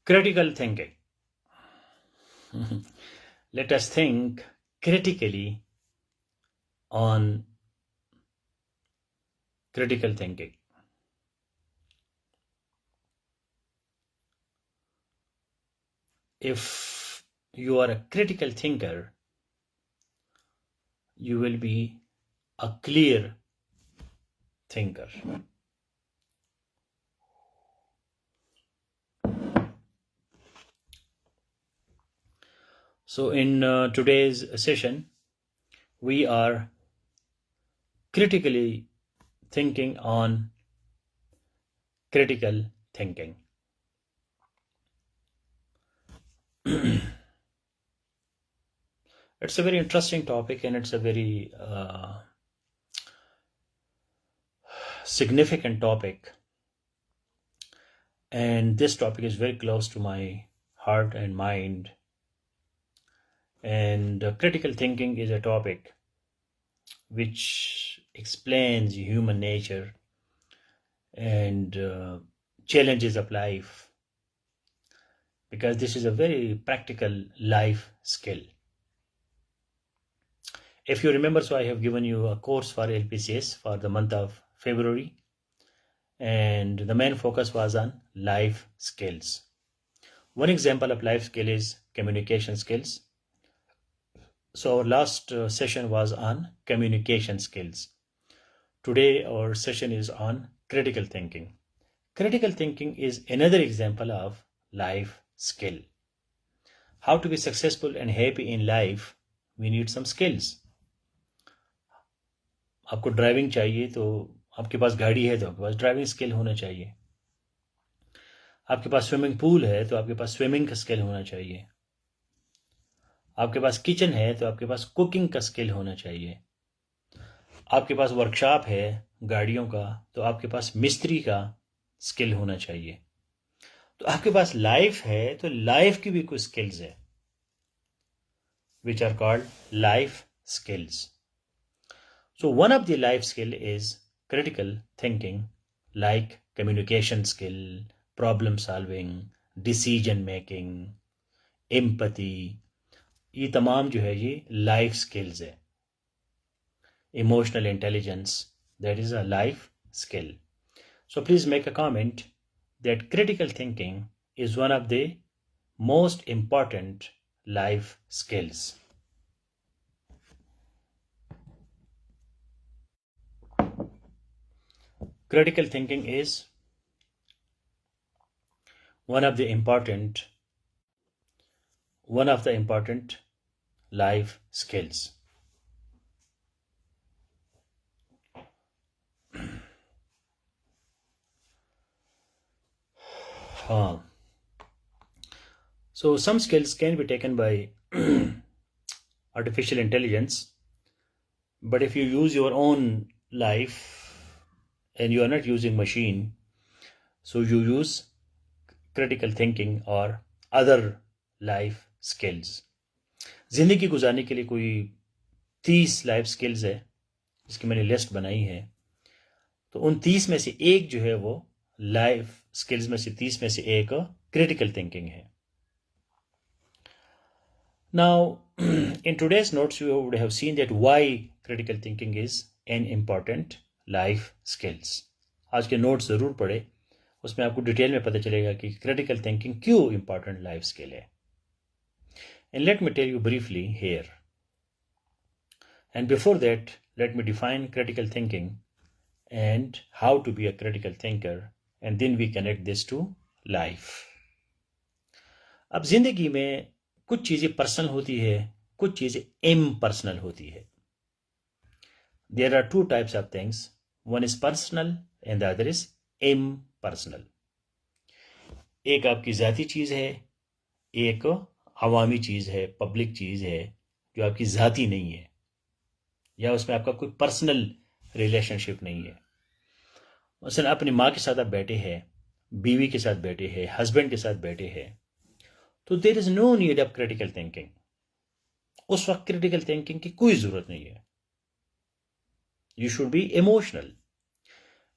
Critical thinking. Let us think critically on critical thinking. If you are a critical thinker, you will be a clear thinker. So in today's session, we are critically thinking on critical thinking. It's a very interesting topic, and it's a very significant topic. And this topic is very close to my heart and mind. And critical thinking is a topic which explains human nature and challenges of life, because this is a very practical life skill. If you remember, so I have given you a course for LPCS for the month of February, and the main focus was on life skills. One example of life skill is communication skills. So our last session was on communication skills. Today our session is on critical thinking. Critical thinking is another example of life skill. How to be successful and happy in life, we need some skills. आपको driving चाहिए तो आपके पास गाड़ी है तो आपके पास driving skill होना चाहिए. आपके पास स्विमिंग पूल है तो आपके पास स्विमिंग का स्किल होना चाहिए. आपके पास किचन है तो आपके पास कुकिंग का स्किल होना चाहिए. आपके पास वर्कशॉप है गाड़ियों का तो आपके पास मिस्त्री का स्किल होना चाहिए. तो आपके पास लाइफ है तो लाइफ की भी कुछ स्किल्स है, which are called life skills. So one of the life skill is critical thinking, like communication skill, problem solving, decision making, empathy. ये तमाम जो है ये life skills है. Emotional intelligence, that is a life skill. So please make a comment that critical thinking is one of the most important life skills. Critical thinking is one of the important life skills. So some skills can be taken by artificial intelligence, but if you use your own life and you are not using machine, so you use critical thinking or other life skills. जिंदगी गुजारने के लिए कोई 30 life skills है जिसकी मैंने list बनाई है, तो उन 30 में से एक जो है वो लाइफ स्किल्स में से 30 में से एक क्रिटिकल थिंकिंग है. Now, in today's notes, you would have seen that why critical thinking is an important life skills. आज के नोट्स ज़रूर पढ़े, उसमें आपको डिटेल में पता चलेगा कि critical thinking क्यों important life skill है. And let me tell you briefly here. And before that, let me define critical thinking and how to be a critical thinker, and then we connect this to life. अब जिंदगी में कुछ चीज़ें personal होती है, कुछ चीज़ें इम्पर्सनल होती है. There are two types of things. One is personal and the other is impersonal. एक आपकी ज़ाती चीज़ है, एक अवामी चीज़ है, पब्लिक चीज़ है जो आपकी ज़ाती नहीं है या उसमें आपका कोई पर्सनल रिलेशनशिप नहीं है. मसलन अपनी माँ के साथ आप बैठे हैं, बीवी के साथ बैठे हैं, हस्बैंड के साथ बैठे हैं, तो there is no need of critical thinking. उस वक्त क्रिटिकल थिंकिंग की कोई जरूरत नहीं है. You should be emotional,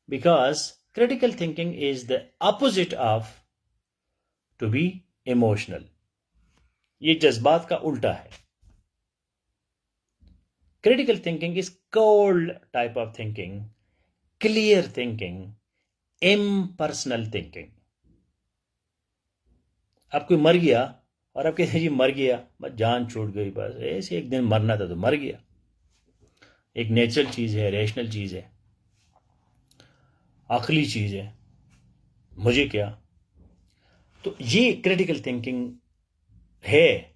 because critical thinking is the opposite of to be emotional. ये जज्बात का उल्टा है। Critical thinking is cold type of thinking, clear thinking, impersonal thinking. अब कोई मर गया और आप कहते हैं जी मर गया, बस जान छूट गई, बस ऐसे एक दिन मरना था तो मर गया। एक नेचुरल चीज है, रैशनल चीज है, अकली चीज है, मुझे क्या। तो ये क्रिटिकल थिंकिंग है,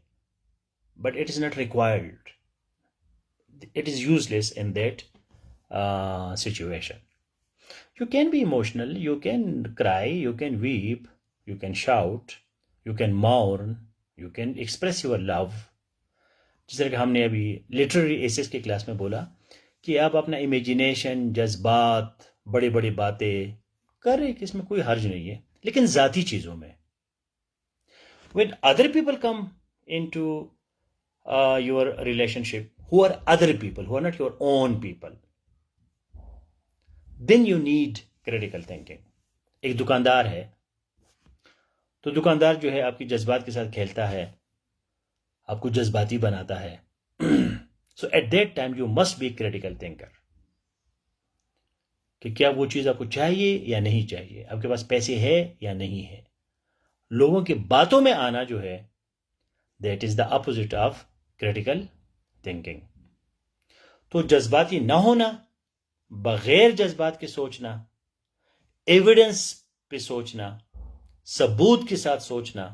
but it is not required, it is useless in that situation. You can be emotional, you can cry, you can weep, you can shout, you can mourn, you can express your love. जिस तरह कि हमने अभी literary assess की class में बोला कि आप अपना इमेजिनेशन, जज्बात, बड़ी बड़ी बातें कर रहे, कि इसमें कोई हर्ज नहीं है, लेकिन ज़ाती चीज़ों में when other people come into your relationship, who are other people, who are not your own people, then you need critical thinking. एक दुकानदार है, तो दुकानदार जो है आपकी जज्बात के साथ खेलता है, आपको जज्बाती बनाता है। So at that time you must be critical thinker, कि क्या वो चीज़ आपको चाहिए या नहीं चाहिए, आपके पास पैसे है या नहीं है। लोगों की बातों में आना जो है, that is the opposite of critical thinking. तो जज्बाती ना होना, बगैर जज्बात के सोचना, एविडेंस पे सोचना, सबूत के साथ सोचना,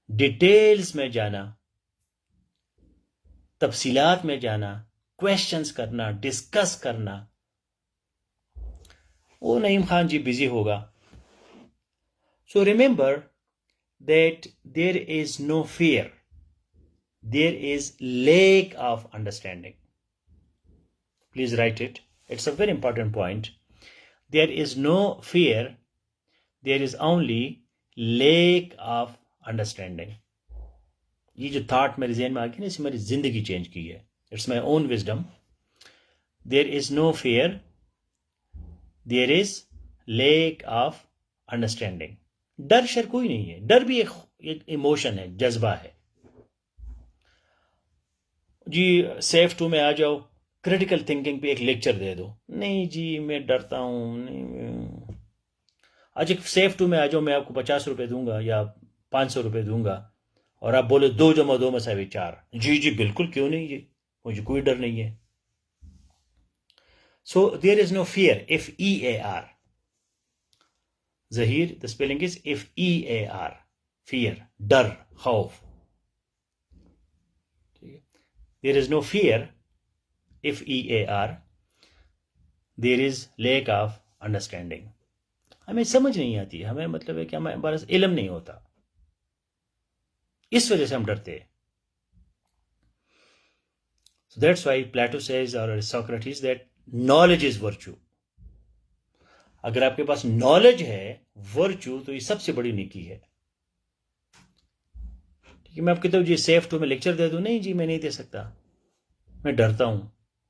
डिटेल्स में जाना, तफसीलात में जाना, क्वेश्चंस करना, डिस्कस करना, वो नईम खान जी बिजी होगा। So remember that there is no fear, there is lack of understanding. Please write it, it's a very important point. There is no fear, there is only lack of understanding. ये जो thought मेरे जहन में आ गई ना, इससे मेरी जिंदगी चेंज की है। It's my own wisdom. There is no fear, there is lack of understanding. डर शर कोई नहीं है, डर भी एक इमोशन है, जज्बा है। जी सेफ टू में आ जाओ, क्रिटिकल थिंकिंग पे एक लेक्चर दे दो, नहीं जी मैं डरता हूं, नहीं। आज एक सेफ टू में आ जाओ, मैं आपको 50 रुपए दूंगा या 500 रुपए दूंगा, और आप बोले 2 + 2 = 4। जी जी बिल्कुल, क्यों नहीं जी, मुझे कोई डर नहीं है। So there is no fear, FEAR। Zaheer, the spelling is FEAR, fear, डर, खौफ। There is no fear, FEAR, there is lack of understanding. हमें समझ नहीं आती, हमें मतलब है कि हमारे पास इल्म नहीं होता, इस वजह से हम डरते हैं। So that's why Plato says, or Socrates, that knowledge is virtue. अगर आपके पास नॉलेज है, वर्च्यू, तो ये सबसे बड़ी नेकी है। ठीक है, मैं आपकी तरफ जी सेफ टू में लेक्चर दे दूं, नहीं जी मैं नहीं दे सकता, मैं डरता हूं,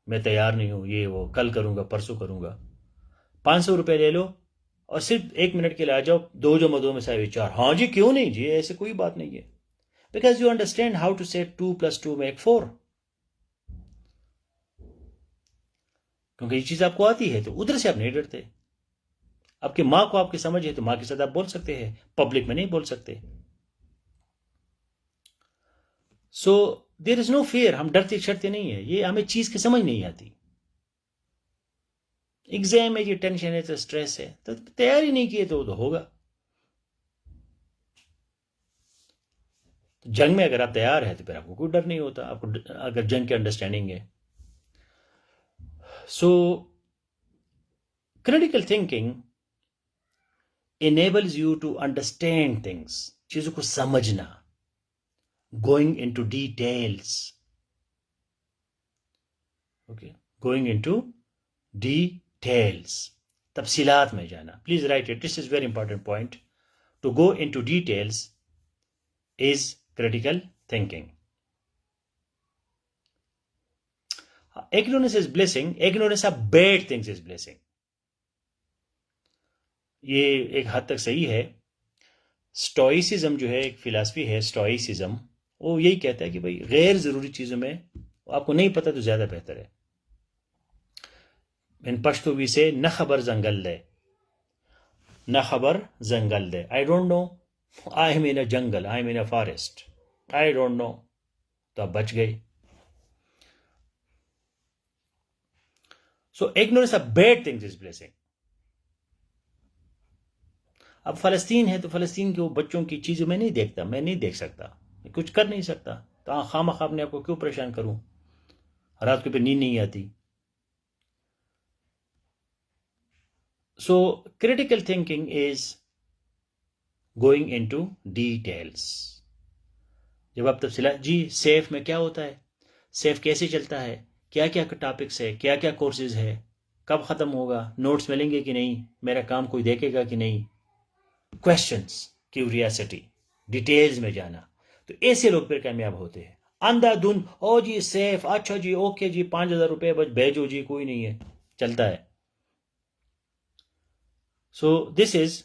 मैं तैयार नहीं हूं, ये वो कल करूंगा, परसों करूंगा। 500 रुपए ले लो और सिर्फ 1 मिनट के लिए आ जाओ, 2 + 2 = 4। हाँ जी क्यों नहीं जी, ऐसे कोई बात नहीं है। Because you understand how to say 2 + 2 = 4, क्योंकि ये चीज आपको आती है, तो उधर से आप नहीं डरते। आपकी माँ को आपकी समझ है, तो माँ के साथ आप बोल सकते हैं, पब्लिक में नहीं बोल सकते। So there is no fear, हम डरते छड़ते नहीं है, ये हमें चीज की समझ नहीं आती। एग्जाम है, ये टेंशन है, तो स्ट्रेस है, तो तैयारी नहीं किए तो होगा। तो जंग में अगर आप तैयार है तो फिर आपको कोई डर नहीं होता, आपको अगर जंग की अंडरस्टैंडिंग है। So critical thinking enables you to understand things, चीजों को समझना, going into details, okay, going into details, तफसीलात में जाना। Please write it, this is very important point. To go into details is critical thinking. Ignorance is blessing, ignorance of bad things is blessing. ये एक हद तक सही है। Stoicism जो है एक फिलासफी है, स्टोइसिज्म, वो यही कहता है कि भाई गैर ज़रूरी चीज़ों में आपको नहीं पता तो ज़्यादा बेहतर है. इन पश्तो भी से न खबर जंगल दे, न खबर जंगल दे. I don't know, I am in a jungle, I am in a forest, I don't know, तो आप बच गए. So ignorance of bad things is blessing. अब फ़लस्तीन है तो फ़लस्तीन के वो बच्चों की चीज़ें मैं नहीं देखता, मैं नहीं देख सकता, मैं कुछ कर नहीं सकता, तो खामखा अपने आपको क्यों परेशान करूं, रात को फिर नींद नहीं आती. सो critical thinking is going into details. जब आप तफसीला जी सेफ में क्या होता है, सेफ कैसे चलता है, क्या क्या टॉपिक्स है, क्या क्या कोर्सेज है, कब ख़त्म होगा, नोट्स मिलेंगे कि नहीं, मेरा काम कोई देखेगा कि नहीं, क्वेश्चंस, क्यूरियासिटी, डिटेल्स में जाना, तो ऐसे लोग फिर कामयाब होते हैं. अंधाधुन ओ जी सेफ, अच्छा जी ओके जी 5,000 रुपये बस भेजो जी, कोई नहीं है, चलता है. So this is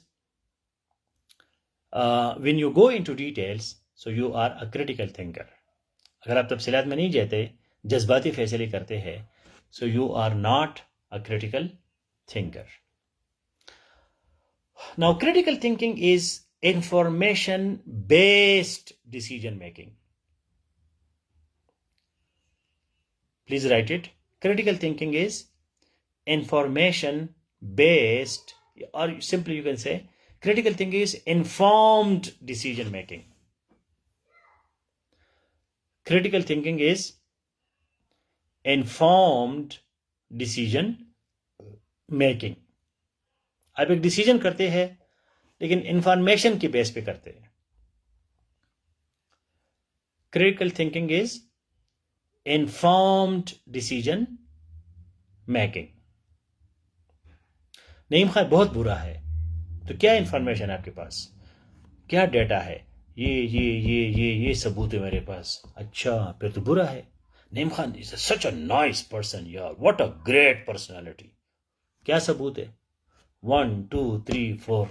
when you go into details, so you are a critical thinker. अगर आप तफसीलात में नहीं जाते, जज्बाती फैसले करते हैं, so you are not a critical thinker. Now, critical thinking is information-based decision making. Please write it. Critical thinking is information-based, or simply you can say, critical thinking is informed decision making. Critical thinking is informed decision making. आप एक decision करते हैं लेकिन information की base पे करते हैं. Critical thinking is informed decision making. Naeem Khan बहुत बुरा है, तो क्या इंफॉर्मेशन है आपके पास, क्या डेटा है, ये सबूत है मेरे पास, अच्छा फिर तो बुरा है. Naeem Khan is such a nice person यार, व्हाट अ ग्रेट पर्सनालिटी, क्या सबूत है, 1 2 3 4.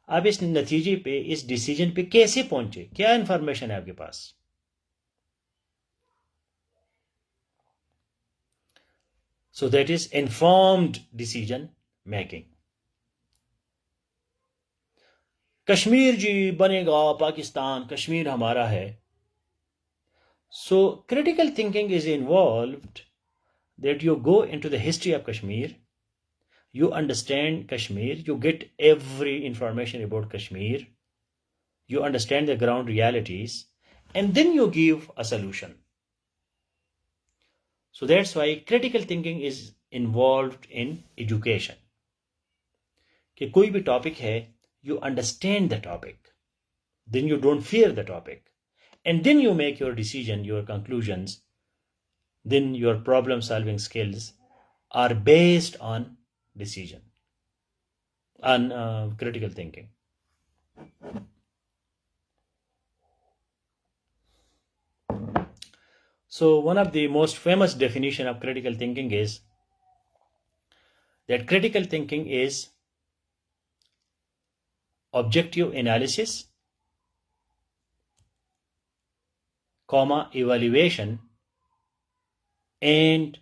आप इस नतीजे पे, इस डिसीजन पे कैसे पहुंचे, क्या इंफॉर्मेशन है आपके पास. So that is informed decision making. Kashmir जी बनेगा पाकिस्तान, कश्मीर हमारा है. So critical thinking is involved that you go into the history of Kashmir, you understand Kashmir, you get every information about Kashmir, you understand the ground realities, and then you give a solution. So that's why critical thinking is involved in education. कि कोई भी topic है, you understand the topic, then you don't fear the topic, and then you make your decision, your conclusions, then your problem solving skills are based on decision, on critical thinking. So one of the most famous definition of critical thinking is that critical thinking is objective analysis, evaluation, and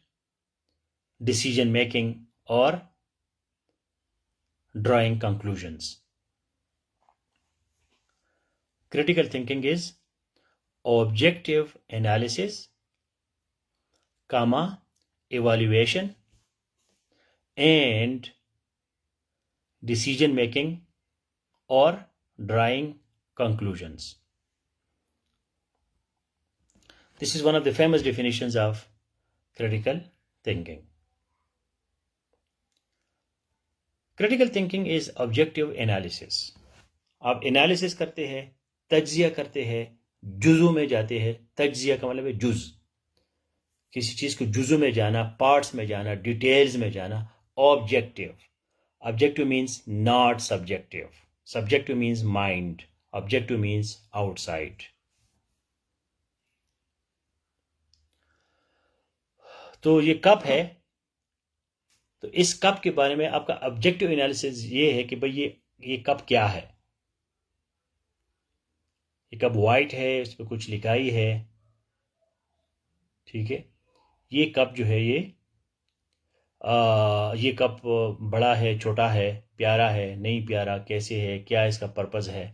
decision making or drawing conclusions. Critical thinking is objective analysis, evaluation, and decision making or drawing conclusions. This is one of the famous definitions of critical thinking. Critical thinking is objective analysis. आप analysis करते हैं, तज्जिया करते हैं, जुज़ों में जाते हैं. तज्जिया का मतलब है जुज़, किसी चीज़ को जुज़ों में जाना, पार्ट्स में जाना, डिटेल्स में जाना. Objective, objective means not subjective, subjective means mind, objective means outside. तो ये कप है, तो इस कप के बारे में आपका ऑब्जेक्टिव एनालिसिस ये है कि भाई ये कप क्या है. ये कप वाइट है, इस पर कुछ लिखाई है, ठीक है। ये कप जो है ये कप बड़ा है, छोटा है, प्यारा है, नहीं प्यारा, कैसे है, क्या इसका पर्पस है।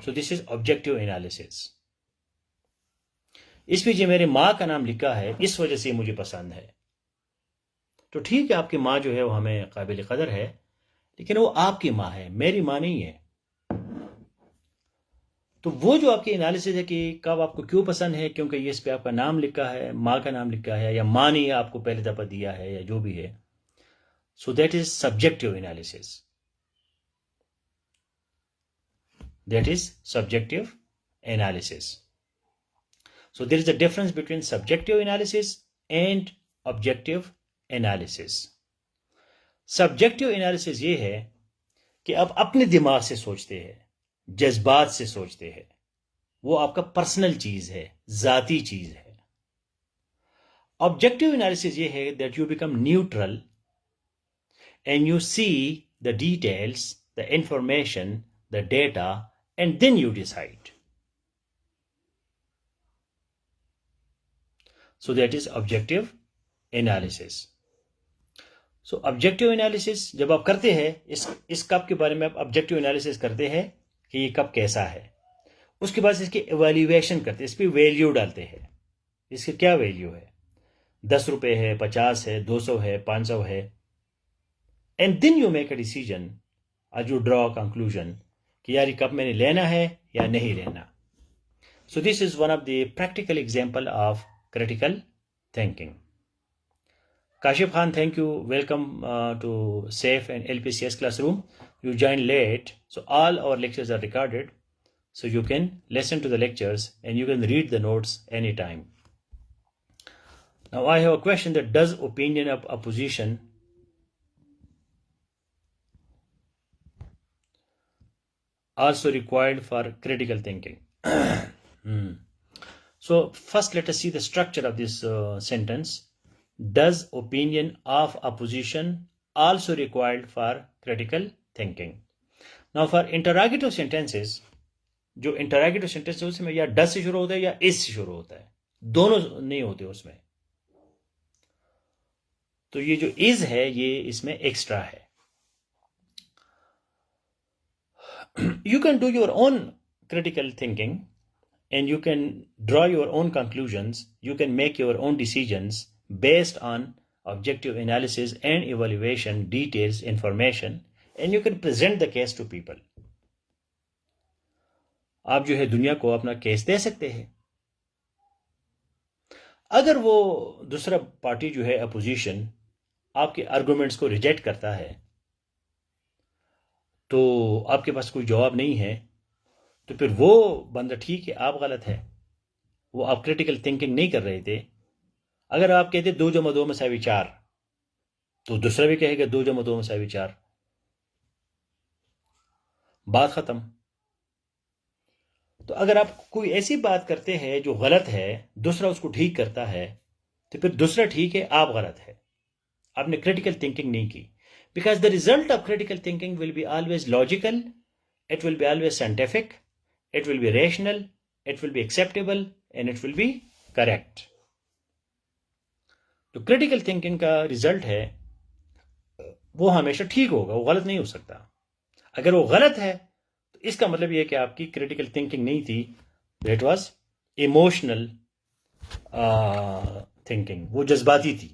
So this is objective analysis. इसमें जो मेरे माँ का नाम लिखा है इस वजह से मुझे पसंद है। तो ठीक है, आपकी माँ जो है वो हमें काबिल कदर है, लेकिन वो आपकी माँ है, मेरी माँ नहीं है। तो वो जो आपकी एनालिसिस है कि कब आपको क्यों पसंद है, क्योंकि ये इस पे आपका नाम लिखा है, माँ का नाम लिखा है, या माँ ने आपको पहले दफा दिया है, या जो भी है, सो that is subjective analysis. That is subjective analysis. So there is a difference between subjective analysis and objective analysis. Subjective analysis ये है कि आप अपने दिमाग से सोचते हैं, जज्बात से सोचते हैं, वो आपका पर्सनल चीज है, जाती चीज है। Objective analysis ये है that you become neutral and you see the details, the information, the data, and then you decide. So that is objective analysis. So objective analysis जब आप करते हैं, इस कप के बारे में आप objective analysis करते हैं कि ये कप कैसा है, उसके बाद इसकी evaluation करते हैं, इस पर वैल्यू डालते हैं, इसकी क्या वैल्यू है, 10 रुपये है, 50 है, 200 है, 500 है, and then you make a decision as you draw a conclusion कि यार ये कप मैंने लेना है या नहीं लेना. So this is one of the practical example of critical thinking. Kashif Khan, thank you. Welcome to SAFE and LPCS classroom. You joined late, so all our lectures are recorded, so you can listen to the lectures and you can read the notes anytime. Now I have a question that does opinion of opposition also required for critical thinking? So first let us see the structure of this sentence. Does opinion of opposition also required for critical thinking? Now for interrogative sentences, जो interrogative sentence है उसमें या does से शुरू होता है या is से शुरू होता है, दोनों नहीं होते उसमें। तो ये जो is है ये इसमें एक्स्ट्रा है। You can do your own critical thinking and you can draw your own conclusions, you can make your own decisions based on objective analysis and evaluation, details, information, and you can present the case to people. आप जो है दुनिया को अपना case दे सकते हैं। अगर वो दूसरा पार्टी जो है अपोजिशन आपके आर्गुमेंट्स को रिजेक्ट करता है तो आपके पास कोई जवाब नहीं है, तो फिर वो बंदा ठीक है, आप गलत है, वो आप क्रिटिकल थिंकिंग नहीं कर रहे थे। अगर आप कहते 2 + 2 = 4, तो दूसरा भी कहेगा 2 + 2 = 4, बात खत्म। तो अगर आप कोई ऐसी बात करते हैं जो गलत है, दूसरा उसको ठीक करता है, तो फिर दूसरा ठीक है, आप गलत है, आपने क्रिटिकल थिंकिंग नहीं की। Because the result of critical thinking will be always logical, it will be always scientific, it will be rational, it will be acceptable and it will be correct. तो क्रिटिकल थिंकिंग का result है वो हमेशा ठीक होगा, वो गलत नहीं हो सकता। अगर वो गलत है तो इसका मतलब यह कि आपकी क्रिटिकल थिंकिंग नहीं थी, दैट वाज इमोशनल थिंकिंग, वो जज्बाती थी,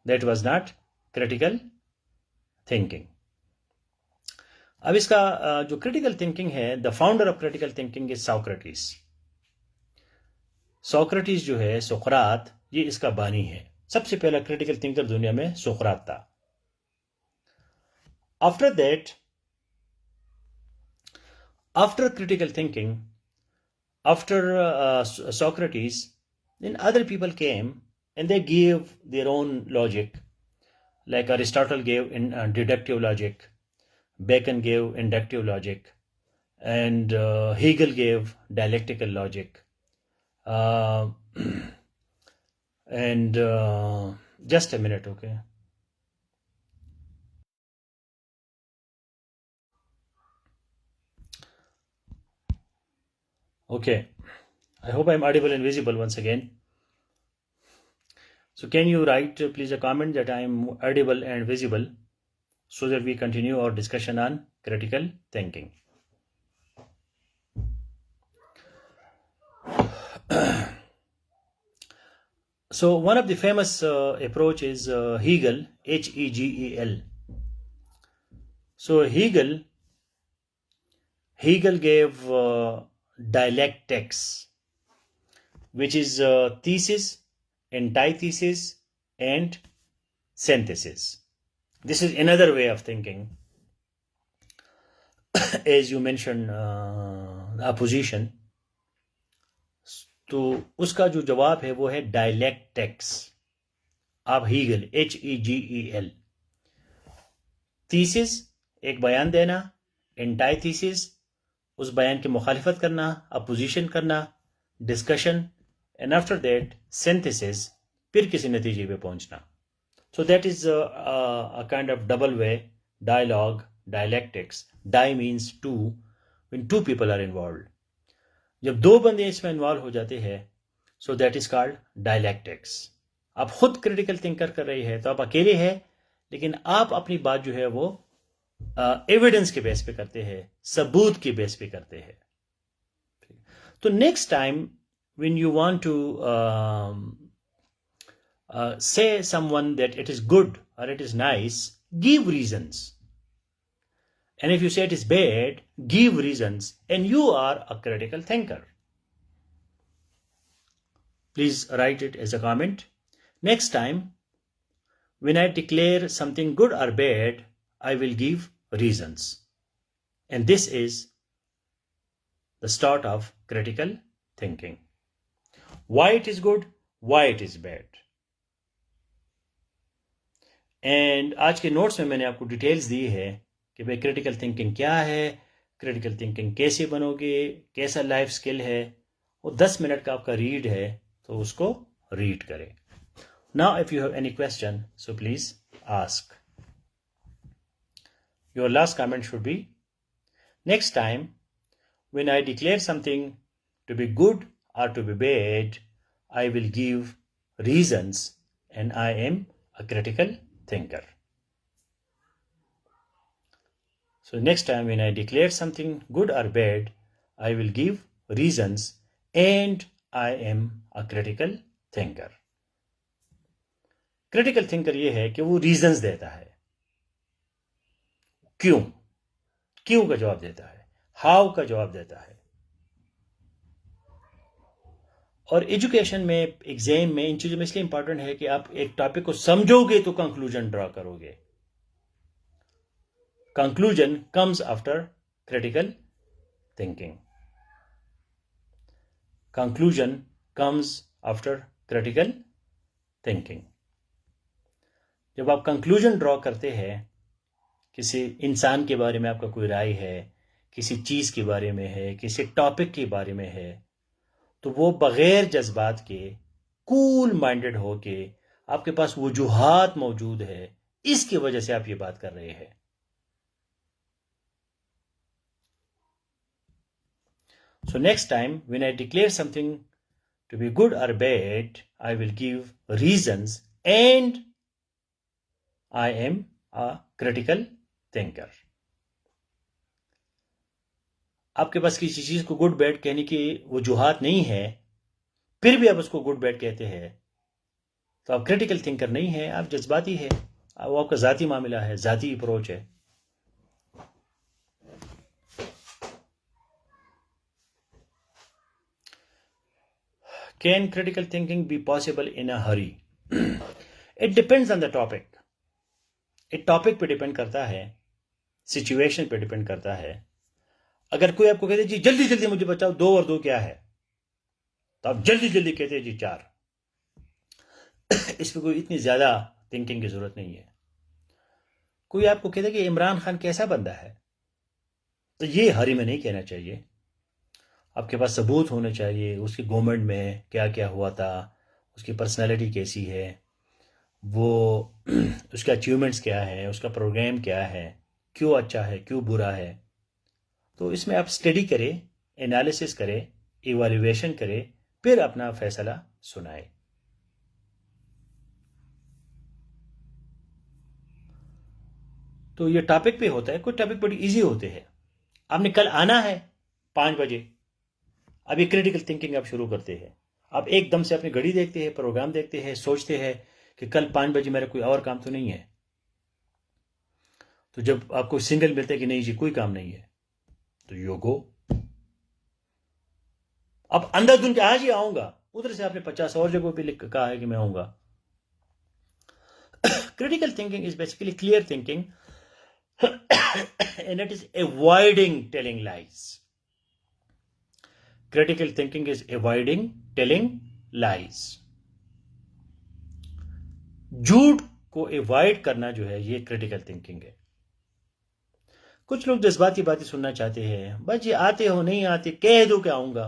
that was not critical thinking. अब इसका जो क्रिटिकल थिंकिंग है, the founder of critical thinking is Socrates. Socrates जो है, सुकरात, ये इसका बानी है। सबसे पहला क्रिटिकल थिंकर दुनिया में सुकरात था। After that, after critical thinking, after Socrates, then other people came and they gave their own logic, like Aristotle gave in deductive logic, Bacon gave inductive logic, and Hegel gave dialectical logic, and just a minute, okay. Okay, I hope I'm audible and visible once again. So can you write please a comment that I am audible and visible so that we continue our discussion on critical thinking. So one of the famous approach is Hegel, Hegel. So Hegel gave dialectics, which is thesis, antithesis, and synthesis. This is another way of thinking. As you mentioned, opposition. तो उसका जो जवाब है वो है dialectics of Hegel, HEGEL. Thesis एक बयान देना, एंटाइथीसिस उस बयान की मुखालिफत करना, अपोजिशन करना, discussion, and after that synthesis, फिर किसी नतीजे पे पहुंचना. So that is a kind of double way dialogue, dialectics. Di means two, when two people are involve. जब दो बंदे इसमें इन्वॉल्व हो जाते हैं, so that is called dialectics. आप खुद क्रिटिकल थिंकर कर रही है तो आप अकेले हैं, लेकिन आप अपनी बात जो है वो एविडेंस के बेस पे करते हैं, सबूत के बेस पे करते हैं. तो next time when you want to say someone that it is good or it is nice, give reasons. And if you say it is bad, give reasons, and you are a critical thinker. Please write it as a comment. Next time, when I declare something good or bad, I will give reasons. And this is the start of critical thinking. Why it is good, why it is bad. And आज के notes में मैंने आपको details दी है कि भाई critical thinking क्या है, क्रिटिकल थिंकिंग कैसे बनोगे, कैसा लाइफ स्किल है. वो 10 मिनट का आपका रीड है, तो उसको रीड करें. Now if you have any question, so please ask. Your last comment should be, next time when I declare something to be good or to be bad, I will give reasons, and I am a critical thinker. So next time when I declare something good or bad, I will give reasons, and I am a critical thinker. Critical thinker ये है कि वो reasons देता है. क्यों का जवाब देता है, how का जवाब देता है. और एजुकेशन में, एग्जाम में, इन चीज़ों में इसलिए इंपॉर्टेंट है कि आप एक टॉपिक को समझोगे तो कंक्लूजन ड्रॉ करोगे. Conclusion comes after critical thinking. Conclusion comes after critical thinking. जब आप कंक्लूजन ड्रॉ करते हैं, किसी इंसान के बारे में आपका कोई राय है, किसी चीज़ के बारे में है, किसी टॉपिक के बारे में है, तो वो बगैर जज्बात के, कूल माइंडेड होके, आपके पास वजूहात मौजूद है, इसकी वजह से आप ये बात कर रहे हैं. So next time when I declare something to be good or bad, I will give reasons, and I am a critical thinker. आपके पास किसी चीज को गुड बैड कहने की वजूहात नहीं है, फिर भी आप उसको गुड बैड कहते हैं, तो आप क्रिटिकल थिंकर नहीं है, आप जज्बाती है. वो आपका जाती मामला है, जाती अप्रोच है. Can critical thinking be possible in a hurry? It depends on the topic. एक टॉपिक पे डिपेंड करता है, सिचुएशन पे डिपेंड करता है. अगर कोई आपको कहते जी जल्दी जल्दी मुझे बताओ 2 और 2 क्या है, तो आप जल्दी जल्दी कहते हैं जी 4. इस पर कोई इतनी ज्यादा थिंकिंग की जरूरत नहीं है. कोई आपको कहते कि इमरान खान कैसा बंदा है, तो ये हरी में नहीं कहना चाहिए. आपके पास सबूत होने चाहिए, उसकी गवर्नमेंट में क्या क्या हुआ था, उसकी पर्सनैलिटी कैसी है, वो उसके अचीवमेंट्स क्या है, उसका प्रोग्राम क्या है, क्यों अच्छा है, क्यों बुरा है. तो इसमें आप स्टडी करें, एनालिसिस करें, इवैल्यूएशन करे, फिर अपना फैसला सुनाए। तो ये टॉपिक पे होता है, कुछ टॉपिक बड़ी इजी होते हैं। आपने कल आना है 5 बजे, अभी क्रिटिकल थिंकिंग आप शुरू करते हैं। आप एकदम से अपनी घड़ी देखते हैं, प्रोग्राम देखते हैं, सोचते हैं कि कल 5 बजे मेरा कोई और काम तो नहीं है। तो जब आपको सिग्नल मिलता है कि नहीं जी कोई काम नहीं है, तो यू गो। अब अंधाधुंध के आज ही आऊंगा, उधर से आपने 50 और जगहों पे लिख कहा है कि मैं आऊंगा। Critical thinking is basically clear thinking and it is avoiding telling lies. Critical thinking is avoiding telling lies. झूठ को अवॉइड करना जो है ये क्रिटिकल थिंकिंग है। कुछ लोग जज्बाती बातें सुनना चाहते हैं, बस ये आते हो नहीं आते कह दो क्या आऊंगा।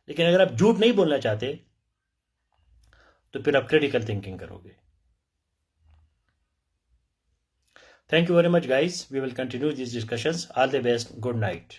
लेकिन अगर आप झूठ नहीं बोलना चाहते तो फिर आप क्रिटिकल थिंकिंग करोगे। Thank you very much, guys. We will continue these discussions. All the best. Good night.